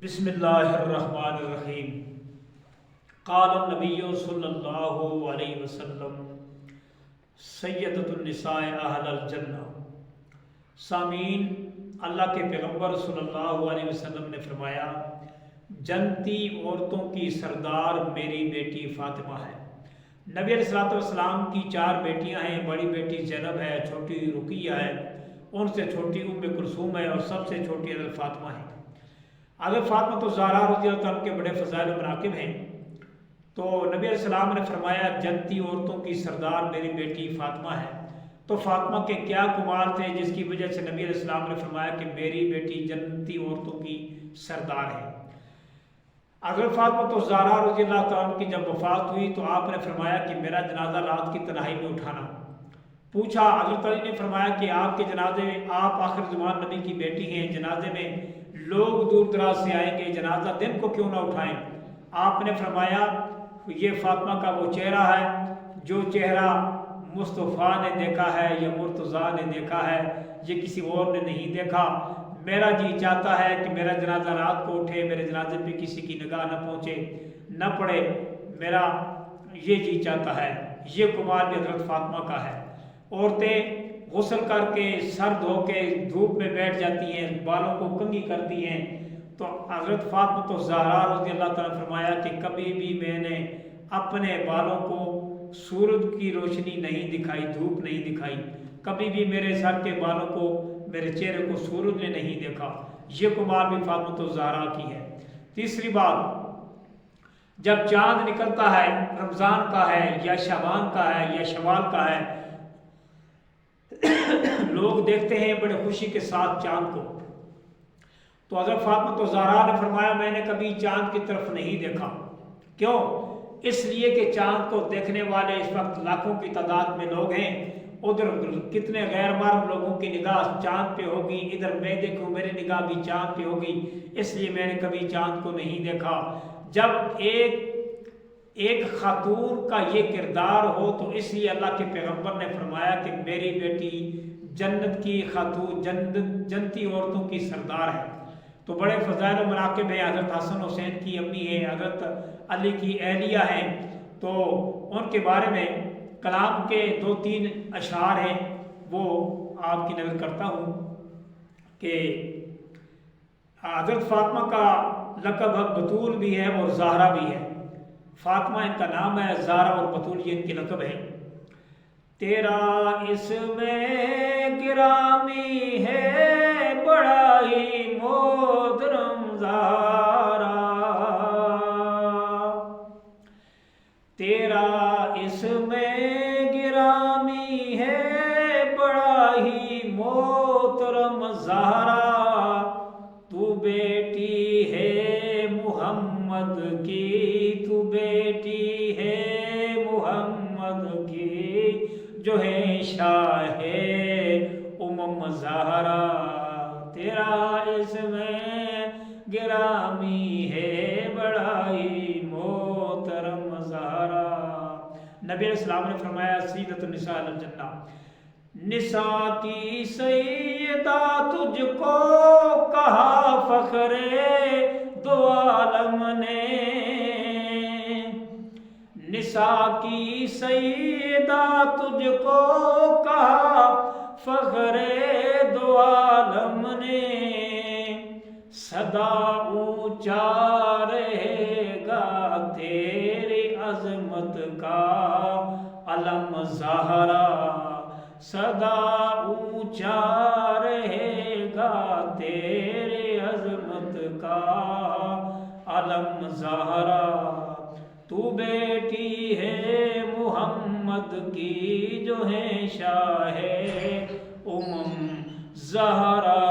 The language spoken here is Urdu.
بسم اللہ الرحمن الرحیم۔ قال النبی صلی اللہ علیہ وسلم سیدۃ النساء اہل الجنہ۔ سامعین، اللہ کے پیغمبر صلی اللہ علیہ وسلم نے فرمایا، جنتی عورتوں کی سردار میری بیٹی فاطمہ ہے۔ نبی علیہ السلام کی 4 بیٹیاں ہیں۔ بڑی بیٹی زینب ہے، چھوٹی رقیہ ہے، ان سے چھوٹی ام کلثوم ہے، اور سب سے چھوٹی حضرت فاطمہ ہے۔ حضرت فاطمہ تو زہرا رضی اللہ عنہ کے بڑے فضائل و مناقب ہیں۔ تو نبی علیہ السلام نے فرمایا، جنتی عورتوں کی سردار میری بیٹی فاطمہ ہے۔ تو فاطمہ کے کیا کمال تھے جس کی وجہ سے نبی علیہ السلام نے فرمایا کہ میری بیٹی جنتی عورتوں کی سردار ہے۔ حضرت فاطمہ تو زہرا رضی اللہ عنہ کی جب وفات ہوئی تو آپ نے فرمایا کہ میرا جنازہ رات کی تنہائی میں اٹھانا۔ پوچھا، حضرت علی نے فرمایا کہ آپ کے جنازے میں، آپ آخر زمان نبی کی بیٹی ہیں، جنازے میں لوگ دور دراز سے آئیں گے، جنازہ دن کو کیوں نہ اٹھائیں؟ آپ نے فرمایا، یہ فاطمہ کا وہ چہرہ ہے جو چہرہ مصطفیٰ نے دیکھا ہے یا مرتضیٰ نے دیکھا ہے، یہ کسی اور نے نہیں دیکھا۔ میرا جی چاہتا ہے کہ میرا جنازہ رات کو اٹھے، میرے جنازے پہ کسی کی نگاہ نہ پہنچے، نہ پڑے، میرا یہ جی چاہتا ہے۔ یہ کمال بھی حضرت فاطمہ کا ہے۔ عورتیں غسل کر کے، سر دھو کے دھوپ میں بیٹھ جاتی ہیں، بالوں کو کنگھی کرتی ہیں، تو حضرت فاطمہ تو زہرا رضی اللہ تعالیٰ نے فرمایا کہ کبھی بھی میں نے اپنے بالوں کو سورج کی روشنی نہیں دکھائی، دھوپ نہیں دکھائی، کبھی بھی میرے سر کے بالوں کو، میرے چہرے کو سورج نے نہیں دیکھا۔ یہ کمال بھی فاطمہ تو زہرا کی ہے۔ تیسری بات، جب چاند نکلتا ہے، رمضان کا ہے یا شعبان کا ہے یا شوال کا ہے، لوگ دیکھتے ہیں بڑے خوشی کے ساتھ چاند کو، تو حضرت فاطمہ تو زہرا نے فرمایا میں نے کبھی چاند کی طرف نہیں دیکھا۔ کیوں؟ اس لیے کہ چاند کو دیکھنے والے اس وقت لاکھوں کی تعداد میں لوگ ہیں، ادھر کتنے غیر محرم لوگوں کی نگاہ چاند پہ ہوگی، ادھر میں دیکھوں میری نگاہ بھی چاند پہ ہوگی، اس لیے میں نے کبھی چاند کو نہیں دیکھا۔ جب ایک خاتون کا یہ کردار ہو تو اس لیے اللہ کے پیغمبر نے فرمایا کہ میری بیٹی جنت کی خاتون، جنتی عورتوں کی سردار ہے۔ تو بڑے فضائل و مناقب ہیں۔ حضرت حسن حسین کی امی ہے، حضرت علی کی اہلیہ ہیں، تو ان کے بارے میں کلام کے 2-3 اشعار ہیں، وہ آپ کی نظر کرتا ہوں کہ حضرت فاطمہ کا لقب بطول بھی ہے اور زہرا بھی ہے۔ فاطمہ ان کا نام ہے، زہرا اور بطول یہ ان کی لقب ہے۔ تیرا اسم گرامی ہے بڑا ہی محترم زہرا، تیرا اسم گرامی ہے بڑا ہی محترم زہرا، تو بیٹی ہے محمد کی، تو بیٹی ہے محمد کی، جو ہے شاہ زہرا، تیرا اسم گرامی ہے بڑا ہی محترم زہرا۔ نبی علیہ السلام نے فرمایا، سیدۃ النساء اہل الجنہ، نساء کی سیدہ تجھ کو کہا فخر دو عالم نے، نساء کی سیدہ تجھ کو کہا فخر دو عالم نے، سدا اونچا رہے گا تیری عظمت کا علم زہرا، سدا اونچا رہے گا تیری عظمت کا علم زہرا، تو بیٹی ہے محمد کی، جو ہے شاہ زہرا۔